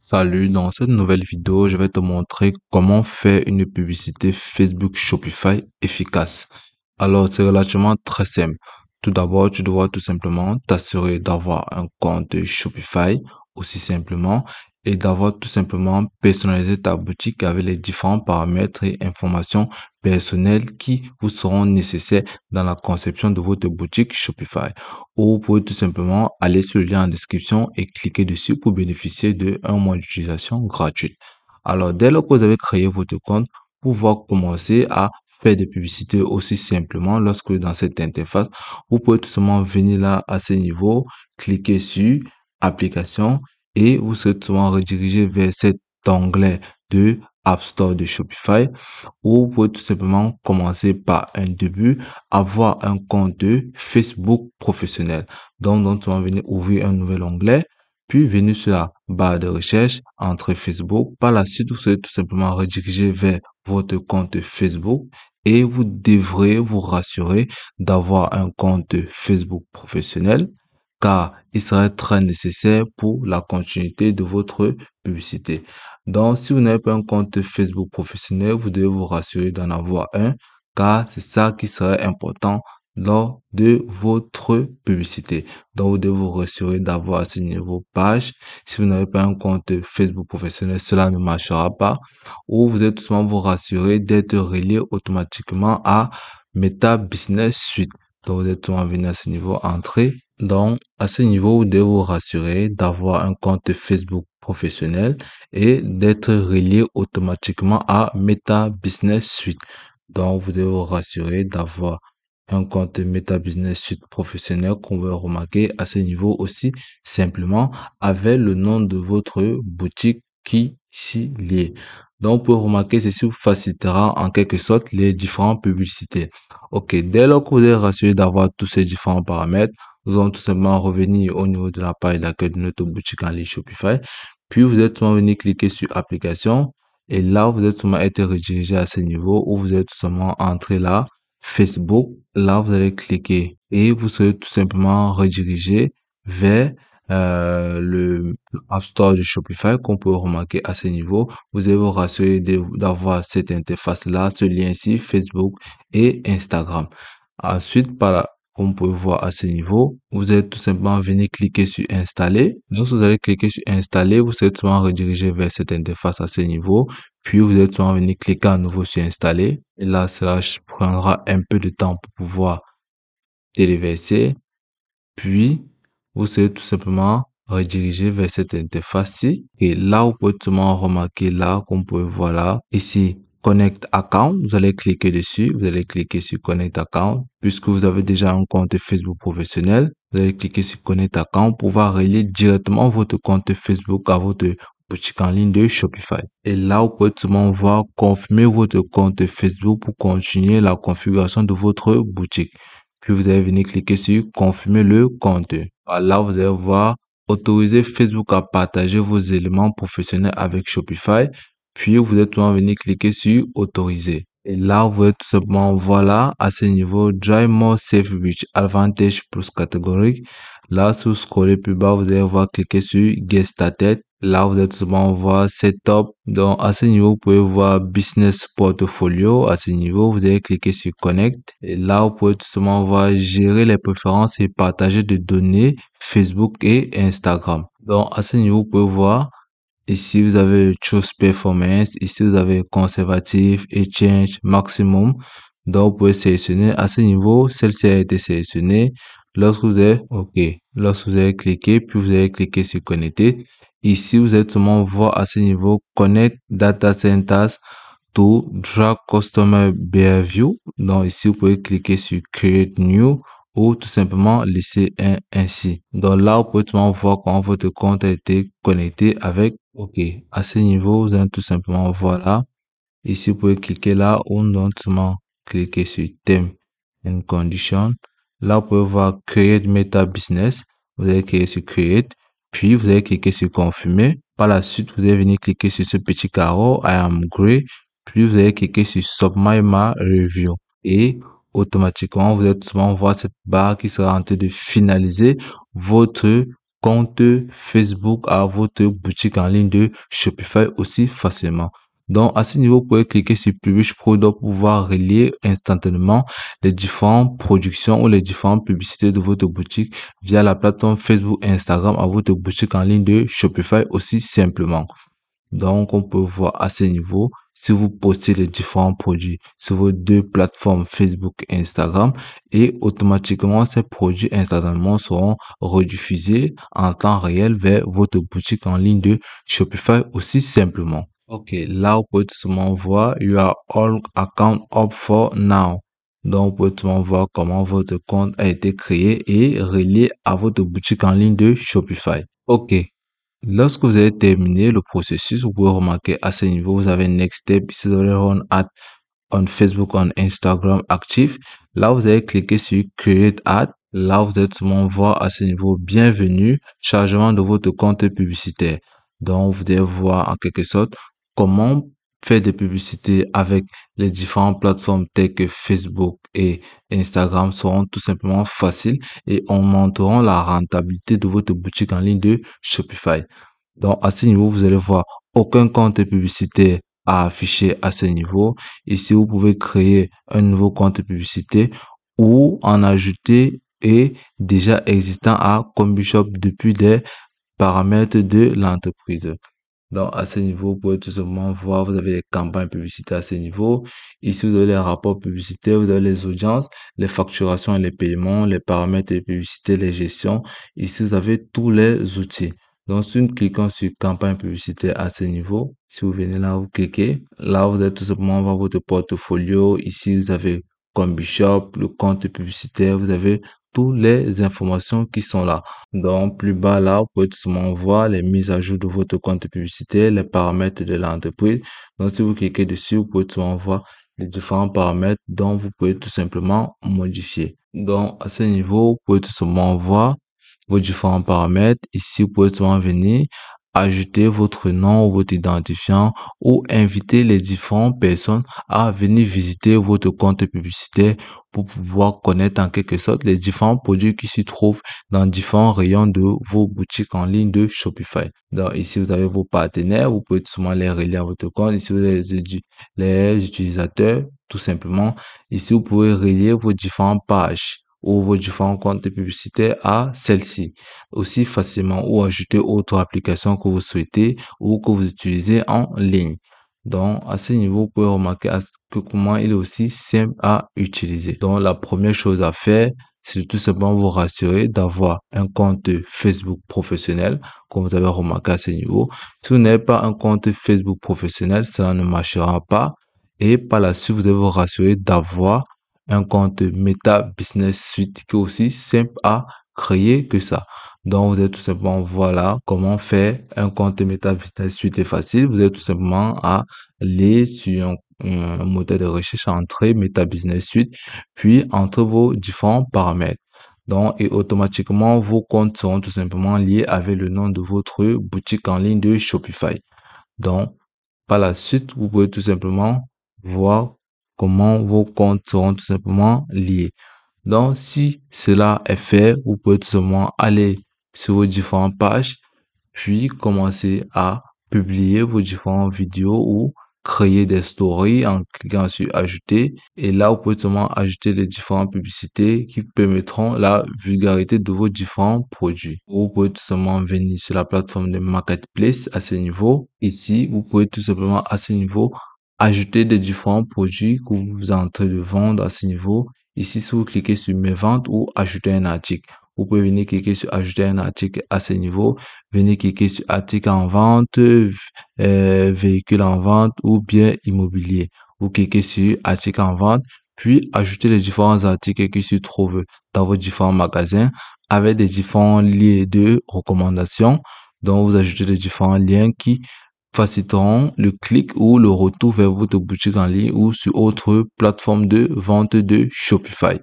Salut, dans cette nouvelle vidéo, je vais te montrer comment faire une publicité Facebook Shopify efficace. Alors, c'est relativement très simple. Tout d'abord, tu dois tout simplement t'assurer d'avoir un compte Shopify aussi simplement et d'avoir tout simplement personnalisé ta boutique avec les différents paramètres et informations personnelles qui vous seront nécessaires dans la conception de votre boutique Shopify. Ou vous pouvez tout simplement aller sur le lien en description et cliquer dessus pour bénéficier de un mois d'utilisation gratuite. Alors, dès lors que vous avez créé votre compte, vous pouvez commencer à faire des publicités aussi simplement lorsque dans cette interface, vous pouvez tout simplement venir là à ce niveau, cliquer sur application et vous serez tout simplement redirigé vers cet onglet de App Store de Shopify où vous pouvez tout simplement commencer par un début, avoir un compte Facebook professionnel. Donc, tu vas venir ouvrir un nouvel onglet, puis venir sur la barre de recherche, entre Facebook. Par la suite, vous serez tout simplement redirigé vers votre compte Facebook et vous devrez vous rassurer d'avoir un compte Facebook professionnel car il serait très nécessaire pour la continuité de votre publicité. Donc, si vous n'avez pas un compte Facebook professionnel, vous devez vous rassurer d'en avoir un, car c'est ça qui serait important lors de votre publicité. Donc, vous devez vous rassurer d'avoir à ce niveau page. Si vous n'avez pas un compte Facebook professionnel, cela ne marchera pas. Ou vous devez tout simplement vous rassurer d'être relié automatiquement à Meta Business Suite. Donc, vous devez tout simplement venir à ce niveau, entrer. Donc, à ce niveau, vous devez vous rassurer d'avoir un compte Facebook professionnel et d'être relié automatiquement à Meta Business Suite. Donc, vous devez vous rassurer d'avoir un compte Meta Business Suite professionnel qu'on va remarquer à ce niveau aussi simplement avec le nom de votre boutique qui s'y lie. Donc, pour remarquer, ceci vous facilitera en quelque sorte les différentes publicités. Ok, dès lors que vous êtes rassuré d'avoir tous ces différents paramètres, nous allons tout simplement revenir au niveau de la page d'accueil de notre boutique en ligne Shopify. Puis vous êtes tout simplement venir cliquer sur application. Et là, vous êtes tout simplement été redirigé à ce niveau où vous êtes tout simplement entré là, Facebook. Là, vous allez cliquer et vous serez tout simplement redirigé vers le App Store de Shopify qu'on peut remarquer à ce niveau. Vous allez vous rassurer d'avoir cette interface-là, ce lien-ci, Facebook et Instagram. Ensuite, comme vous pouvez voir à ce niveau, vous allez tout simplement venir cliquer sur installer. Lorsque vous allez cliquer sur installer, vous serez tout simplement redirigé vers cette interface à ce niveau. Puis vous allez tout simplement venir cliquer à nouveau sur installer. Et là, cela prendra un peu de temps pour pouvoir téléverser. Puis, vous serez tout simplement redirigé vers cette interface-ci. Et là, vous pouvez tout simplement remarquer là, comme vous pouvez voir là, ici, Connect Account. Vous allez cliquer dessus. Vous allez cliquer sur Connect Account. Puisque vous avez déjà un compte Facebook professionnel, vous allez cliquer sur Connect Account pour pouvoir relier directement votre compte Facebook à votre boutique en ligne de Shopify. Et là, vous pouvez tout simplement voir confirmer votre compte Facebook pour continuer la configuration de votre boutique. Puis vous allez venir cliquer sur confirmer le compte. Là, vous allez voir autoriser Facebook à partager vos éléments professionnels avec Shopify. Puis vous allez tout simplement venir cliquer sur autoriser. Et là, vous allez tout simplement voir là, à ce niveau, Drive More Safe Reach Advantage plus catégorique. Là, si vous scrollez plus bas, vous allez voir cliquer sur Get Started. Là, vous allez tout simplement voir Setup. Donc, à ce niveau, vous pouvez voir Business Portfolio. À ce niveau, vous allez cliquer sur Connect. Et là, vous pouvez tout simplement voir Gérer les préférences et partager des données Facebook et Instagram. Donc, à ce niveau, vous pouvez voir ici, vous avez Choose Performance. Ici, vous avez Conservative et Change Maximum. Donc, vous pouvez sélectionner à ce niveau. Celle-ci a été sélectionnée. Lorsque vous allez cliquer, puis vous allez cliquer sur Connecter. Ici, vous allez seulement voir à ce niveau Connect Data Centers to Drag Customer Behavior. Donc, ici, vous pouvez cliquer sur Create New ou tout simplement laisser un ainsi. Donc là, vous pouvez tout simplement voir comment votre compte a été connecté avec OK. À ce niveau, vous allez tout simplement voir là. Ici, vous pouvez cliquer là ou non seulement cliquer sur Theme and Condition. Là, vous pouvez voir Create Meta Business. Vous allez cliquer sur Create. Puis, vous allez cliquer sur Confirmer. Par la suite, vous allez venir cliquer sur ce petit carreau I am grey. Puis, vous allez cliquer sur Submit my review. Et automatiquement, vous allez tout simplement voir cette barre qui sera en train de finaliser votre compte Facebook à votre boutique en ligne de Shopify aussi facilement. Donc, à ce niveau, vous pouvez cliquer sur Publish Product pour pouvoir relier instantanément les différentes productions ou les différentes publicités de votre boutique via la plateforme Facebook et Instagram à votre boutique en ligne de Shopify aussi simplement. Donc, on peut voir à ce niveau, si vous postez les différents produits sur vos deux plateformes Facebook et Instagram, et automatiquement, ces produits instantanément seront rediffusés en temps réel vers votre boutique en ligne de Shopify aussi simplement. Ok, là, vous pouvez tout simplement voir Your all account up for now. Donc, vous pouvez tout simplement voir comment votre compte a été créé et relié à votre boutique en ligne de Shopify. Ok, lorsque vous avez terminé le processus, vous pouvez remarquer à ce niveau, vous avez Next Step, ici vous avez Run Ad on Facebook, on Instagram actif. Là, vous allez cliquer sur Create Ad. Là, vous allez tout le monde voir à ce niveau, bienvenue, chargement de votre compte publicitaire. Donc, vous allez voir en quelque sorte comment faire des publicités avec les différentes plateformes telles que Facebook et Instagram seront tout simplement faciles et augmenteront la rentabilité de votre boutique en ligne de Shopify. Donc, à ce niveau, vous allez voir aucun compte publicitaire à afficher à ce niveau. Ici, vous pouvez créer un nouveau compte publicité ou en ajouter et déjà existant à CombiShop depuis les paramètres de l'entreprise. Donc, à ce niveau, vous pouvez tout simplement voir, vous avez les campagnes publicitaires à ce niveau. Ici, vous avez les rapports publicitaires, vous avez les audiences, les facturations et les paiements, les paramètres de publicité, les gestions. Ici, vous avez tous les outils. Donc, si nous cliquons sur campagne publicitaire à ce niveau, si vous venez là, vous cliquez. Là, vous allez tout simplement voir votre portfolio. Ici, vous avez CombiShop, le compte publicitaire, vous avez toutes les informations qui sont là. Donc, plus bas là, vous pouvez tout simplement voir les mises à jour de votre compte publicitaire, les paramètres de l'entreprise. Donc, si vous cliquez dessus, vous pouvez tout simplement voir les différents paramètres dont vous pouvez tout simplement modifier. Donc, à ce niveau, vous pouvez tout simplement voir vos différents paramètres. Ici, vous pouvez tout simplement venir ajouter votre nom ou votre identifiant ou inviter les différentes personnes à venir visiter votre compte publicitaire pour pouvoir connaître en quelque sorte les différents produits qui s'y trouvent dans différents rayons de vos boutiques en ligne de Shopify. Donc ici, vous avez vos partenaires, vous pouvez tout simplement les relier à votre compte. Ici, vous avez les utilisateurs, tout simplement. Ici, vous pouvez relier vos différentes pages ou vos différents comptes publicitaires à celle-ci aussi facilement ou ajouter autre application que vous souhaitez ou que vous utilisez en ligne. Donc, à ce niveau, vous pouvez remarquer que comment il est aussi simple à utiliser. Donc, la première chose à faire, c'est de tout simplement vous rassurer d'avoir un compte Facebook professionnel, comme vous avez remarqué à ce niveau. Si vous n'avez pas un compte Facebook professionnel, cela ne marchera pas. Et par la suite, vous devez vous rassurer d'avoir un compte Meta Business Suite qui est aussi simple à créer que ça. Donc, vous allez tout simplement, voilà comment faire un compte Meta Business Suite est facile. Vous avez tout simplement à aller sur un moteur de recherche, entrer Meta Business Suite, puis entre vos différents paramètres. Donc, et automatiquement, vos comptes seront tout simplement liés avec le nom de votre boutique en ligne de Shopify. Donc, par la suite, vous pouvez tout simplement voir comment vos comptes seront tout simplement liés. Donc, si cela est fait, vous pouvez tout simplement aller sur vos différentes pages, puis commencer à publier vos différentes vidéos ou créer des stories en cliquant sur ajouter. Et là, vous pouvez seulement ajouter les différentes publicités qui permettront la vulgarité de vos différents produits. Vous pouvez tout simplement venir sur la plateforme de Marketplace à ce niveau. Ici, vous pouvez tout simplement à ce niveau ajouter des différents produits que vous êtes en train de vendre à ce niveau. Ici, si vous cliquez sur mes ventes ou ajouter un article, vous pouvez venir cliquer sur ajouter un article à ce niveau. Venez cliquer sur article en vente, véhicule en vente ou bien immobilier. Vous cliquez sur article en vente, puis ajoutez les différents articles qui se trouvent dans vos différents magasins avec des différents liens de recommandation. Donc, vous ajoutez les différents liens qui faciliteront le clic ou le retour vers votre boutique en ligne ou sur autre plateforme de vente de Shopify.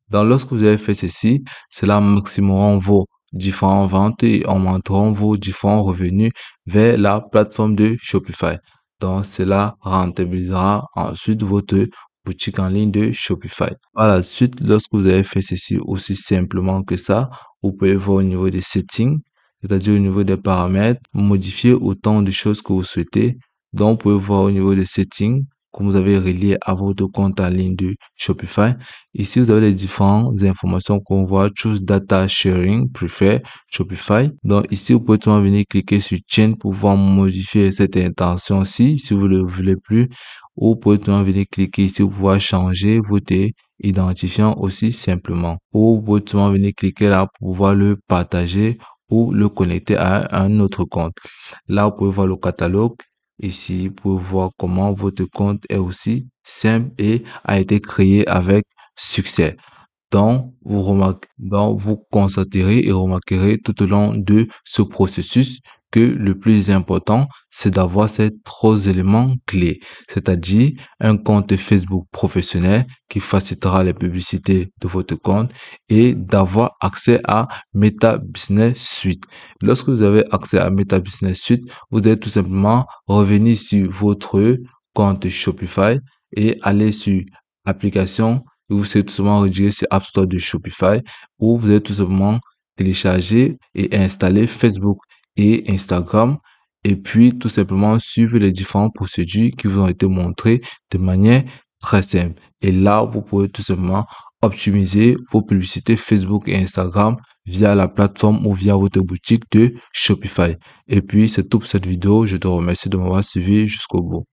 Donc, lorsque vous avez fait ceci, cela maximera vos différentes ventes et augmenteront vos différents revenus vers la plateforme de Shopify. Donc, cela rentabilisera ensuite votre boutique en ligne de Shopify. Par la suite, lorsque vous avez fait ceci aussi simplement que ça, vous pouvez voir au niveau des settings. c'est-à-dire au niveau des paramètres, modifier autant de choses que vous souhaitez. Donc, vous pouvez voir au niveau des settings que vous avez relié à votre compte en ligne de Shopify. Ici, vous avez les différentes informations qu'on voit. Choose Data Sharing, Prefer, Shopify. Donc, ici, vous pouvez tout simplement venir cliquer sur Change pour pouvoir modifier cette intention-ci si vous ne le voulez plus. Ou vous pouvez tout simplement venir cliquer ici pour pouvoir changer votre identifiant aussi simplement. Ou vous pouvez tout simplement venir cliquer là pour pouvoir le partager ou le connecter à un autre compte. Là, vous pouvez voir le catalogue. Ici, vous pouvez voir comment votre compte est aussi simple et a été créé avec succès. Donc, vous constaterez et remarquerez tout au long de ce processus que le plus important, c'est d'avoir ces trois éléments clés, c'est-à-dire un compte Facebook professionnel qui facilitera les publicités de votre compte et d'avoir accès à Meta Business Suite. Lorsque vous avez accès à Meta Business Suite, vous allez tout simplement revenir sur votre compte Shopify et aller sur application. Vous allez tout simplement rediriger sur App Store de Shopify où vous allez tout simplement télécharger et installer Facebook et Instagram et puis tout simplement suivre les différentes procédures qui vous ont été montrées de manière très simple. Et là, vous pouvez tout simplement optimiser vos publicités Facebook et Instagram via la plateforme ou via votre boutique de Shopify. Et puis, c'est tout pour cette vidéo. Je te remercie de m'avoir suivi jusqu'au bout.